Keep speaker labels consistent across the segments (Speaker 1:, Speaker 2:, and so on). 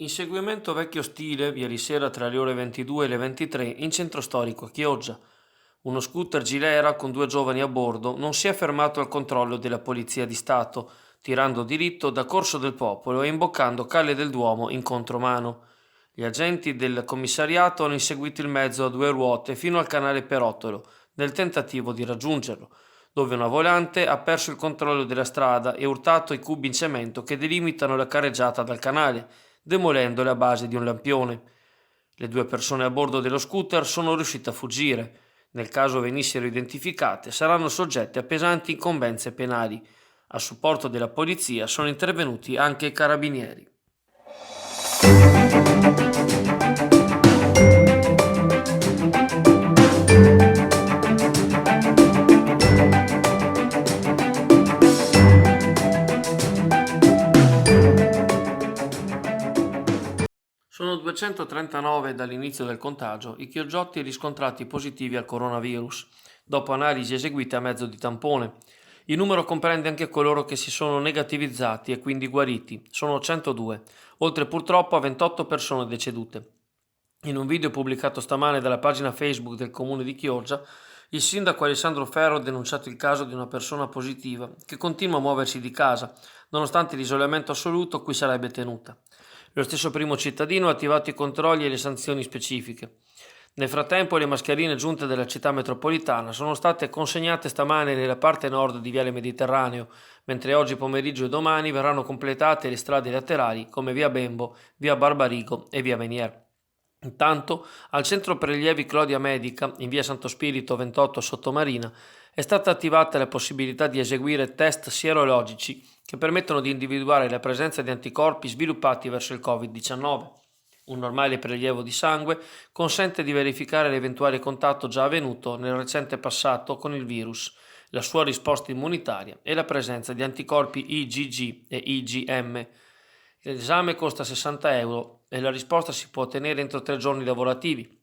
Speaker 1: Inseguimento vecchio stile ieri sera tra le ore 22 e le 23 in centro storico a Chioggia. Uno scooter Gilera con due giovani a bordo non si è fermato al controllo della Polizia di Stato, tirando diritto da Corso del Popolo e imboccando Calle del Duomo in contromano. Gli agenti del commissariato hanno inseguito il mezzo a due ruote fino al canale Perottolo, nel tentativo di raggiungerlo, dove una volante ha perso il controllo della strada e urtato i cubi in cemento che delimitano la carreggiata dal canale, demolendo la base di un lampione. Le due persone a bordo dello scooter sono riuscite a fuggire. Nel caso venissero identificate, saranno soggette a pesanti incombenze penali. A supporto della polizia sono intervenuti anche i carabinieri. Sono 239 dall'inizio del contagio i chiogiotti riscontrati positivi al coronavirus, dopo analisi eseguite a mezzo di tampone. Il numero comprende anche coloro che si sono negativizzati e quindi guariti, sono 102, oltre purtroppo a 28 persone decedute. In un video pubblicato stamane dalla pagina Facebook del comune di Chioggia, il sindaco Alessandro Ferro ha denunciato il caso di una persona positiva che continua a muoversi di casa, nonostante l'isolamento assoluto a cui sarebbe tenuta. Lo stesso primo cittadino ha attivato i controlli e le sanzioni specifiche. Nel frattempo le mascherine giunte dalla città metropolitana sono state consegnate stamane nella parte nord di Viale Mediterraneo, mentre oggi pomeriggio e domani verranno completate le strade laterali come via Bembo, via Barbarigo e via Venier. Intanto, al centro prelievi Clodia Medica, in via Santo Spirito 28 Sottomarina, è stata attivata la possibilità di eseguire test sierologici che permettono di individuare la presenza di anticorpi sviluppati verso il Covid-19. Un normale prelievo di sangue consente di verificare l'eventuale contatto già avvenuto nel recente passato con il virus, la sua risposta immunitaria e la presenza di anticorpi IgG e IgM. L'esame costa 60 euro e la risposta si può ottenere entro 3 giorni lavorativi.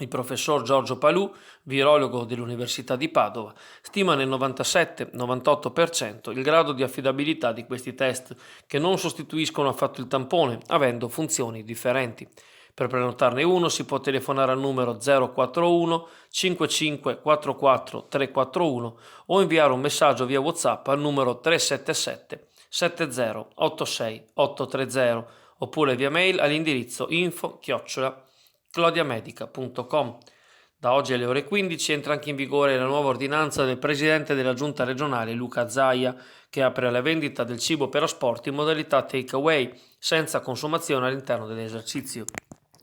Speaker 1: Il professor Giorgio Palù, virologo dell'Università di Padova, stima nel 97-98% il grado di affidabilità di questi test, che non sostituiscono affatto il tampone, avendo funzioni differenti. Per prenotarne uno si può telefonare al numero 041 55 44 341 o inviare un messaggio via WhatsApp al numero 377 70 86 830 oppure via mail all'indirizzo info@clodiamedica.com. Da oggi alle ore 15 entra anche in vigore la nuova ordinanza del presidente della giunta regionale Luca Zaia, che apre la vendita del cibo per asporto in modalità take away, senza consumazione all'interno dell'esercizio.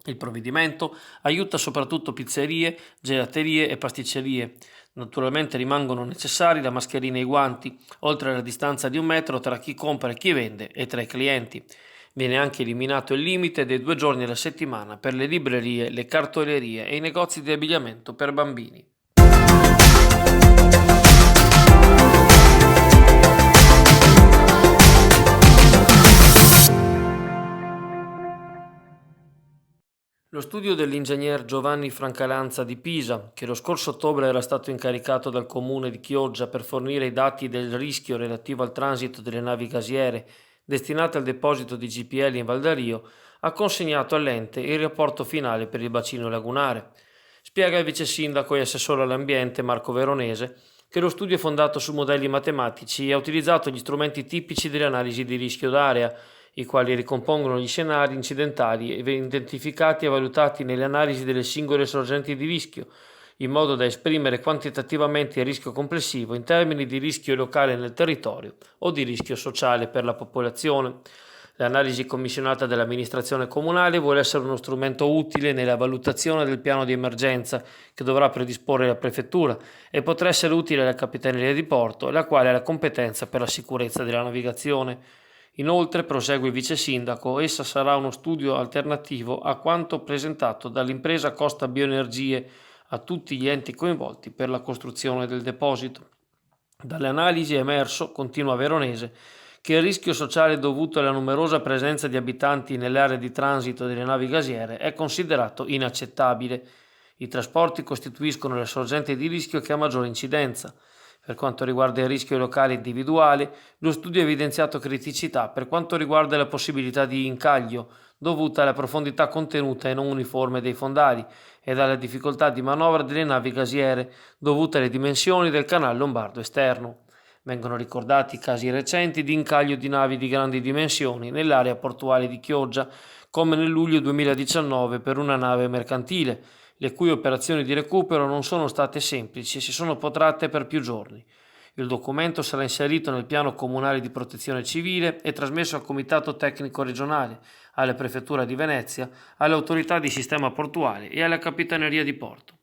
Speaker 1: Il provvedimento aiuta soprattutto pizzerie, gelaterie e pasticcerie. Naturalmente rimangono necessari la mascherina e i guanti, oltre alla distanza di 1 metro tra chi compra e chi vende e tra i clienti. Viene anche eliminato il limite dei 2 giorni alla settimana per le librerie, le cartolerie e i negozi di abbigliamento per bambini. Lo studio dell'ingegner Giovanni Francalanza di Pisa, che lo scorso ottobre era stato incaricato dal comune di Chioggia per fornire i dati del rischio relativo al transito delle navi gasiere destinate al deposito di GPL in Val d'Ario, ha consegnato all'ente il rapporto finale per il bacino lagunare. Spiega il vice sindaco e assessore all'ambiente Marco Veronese che lo studio è fondato su modelli matematici e ha utilizzato gli strumenti tipici dell'analisi di rischio d'area, i quali ricompongono gli scenari incidentali identificati e valutati nelle analisi delle singole sorgenti di rischio, in modo da esprimere quantitativamente il rischio complessivo in termini di rischio locale nel territorio o di rischio sociale per la popolazione. L'analisi commissionata dall'amministrazione comunale vuole essere uno strumento utile nella valutazione del piano di emergenza che dovrà predisporre la prefettura e potrà essere utile alla Capitaneria di Porto, la quale ha la competenza per la sicurezza della navigazione. Inoltre, prosegue il vice sindaco, essa sarà uno studio alternativo a quanto presentato dall'impresa Costa Bioenergie a tutti gli enti coinvolti per la costruzione del deposito. Dalle analisi è emerso, continua Veronese, che il rischio sociale dovuto alla numerosa presenza di abitanti nelle aree di transito delle navi gasiere è considerato inaccettabile. I trasporti costituiscono la sorgente di rischio che ha maggiore incidenza. Per quanto riguarda il rischio locale individuale, lo studio ha evidenziato criticità per quanto riguarda la possibilità di incaglio, dovuta alla profondità contenuta e non uniforme dei fondali ed alla difficoltà di manovra delle navi gasiere, dovute alle dimensioni del canale lombardo esterno. Vengono ricordati casi recenti di incaglio di navi di grandi dimensioni nell'area portuale di Chioggia, come nel luglio 2019 per una nave mercantile, le cui operazioni di recupero non sono state semplici e si sono protratte per più giorni. Il documento sarà inserito nel piano comunale di protezione civile e trasmesso al Comitato Tecnico Regionale, alla Prefettura di Venezia, alle autorità di sistema portuale e alla Capitaneria di Porto.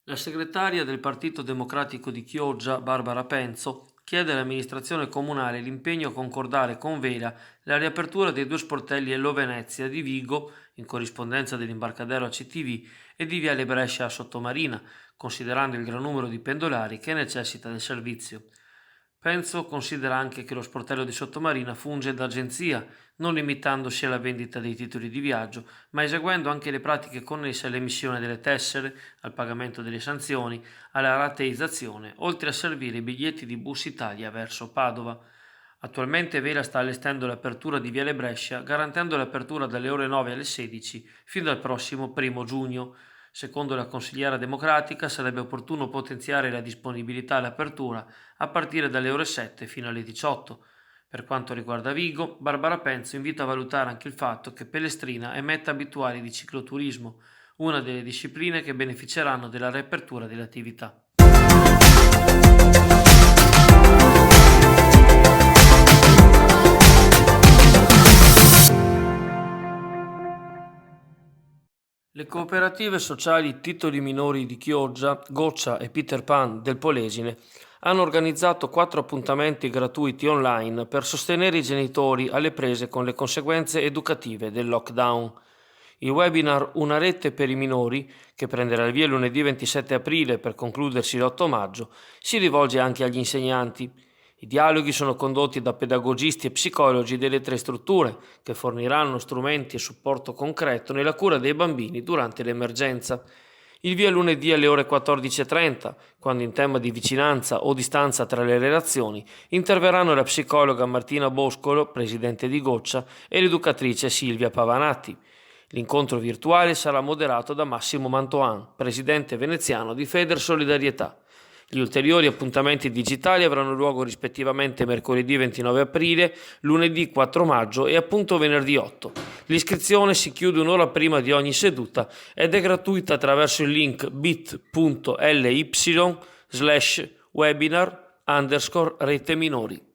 Speaker 1: La segretaria del Partito Democratico di Chioggia, Barbara Penzo, chiede all'amministrazione comunale l'impegno a concordare con Vela la riapertura dei 2 sportelli Hello Venezia di Vigo, in corrispondenza dell'imbarcadero ACTV, e di Viale Brescia a Sottomarina, considerando il gran numero di pendolari che necessita del servizio. Penzo considera anche che lo sportello di Sottomarina funge da agenzia, non limitandosi alla vendita dei titoli di viaggio, ma eseguendo anche le pratiche connesse all'emissione delle tessere, al pagamento delle sanzioni, alla rateizzazione, oltre a servire i biglietti di Bus Italia verso Padova. Attualmente Vela sta allestendo l'apertura di Viale Brescia, garantendo l'apertura dalle ore 9 alle 16 fino al prossimo 1 giugno. Secondo la consigliera democratica sarebbe opportuno potenziare la disponibilità all'apertura a partire dalle ore 7 fino alle 18. Per quanto riguarda Vigo, Barbara Penzo invita a valutare anche il fatto che Pellestrina è meta abituale di cicloturismo, una delle discipline che beneficeranno della riapertura delle attività. Le cooperative sociali Titoli Minori di Chioggia, Goccia e Peter Pan del Polesine hanno organizzato 4 appuntamenti gratuiti online per sostenere i genitori alle prese con le conseguenze educative del lockdown. Il webinar Una rete per i minori, che prenderà il via lunedì 27 aprile per concludersi l'8 maggio, si rivolge anche agli insegnanti. I dialoghi sono condotti da pedagogisti e psicologi delle 3 strutture, che forniranno strumenti e supporto concreto nella cura dei bambini durante l'emergenza. Il via lunedì alle ore 14:30, quando in tema di vicinanza o distanza tra le relazioni interverranno la psicologa Martina Boscolo, presidente di Goccia, e l'educatrice Silvia Pavanati. L'incontro virtuale sarà moderato da Massimo Mantoan, presidente veneziano di Feder Solidarietà. Gli ulteriori appuntamenti digitali avranno luogo rispettivamente mercoledì 29 aprile, lunedì 4 maggio e appunto venerdì 8. L'iscrizione si chiude un'ora prima di ogni seduta ed è gratuita attraverso il link bit.ly/webinar_rete minori.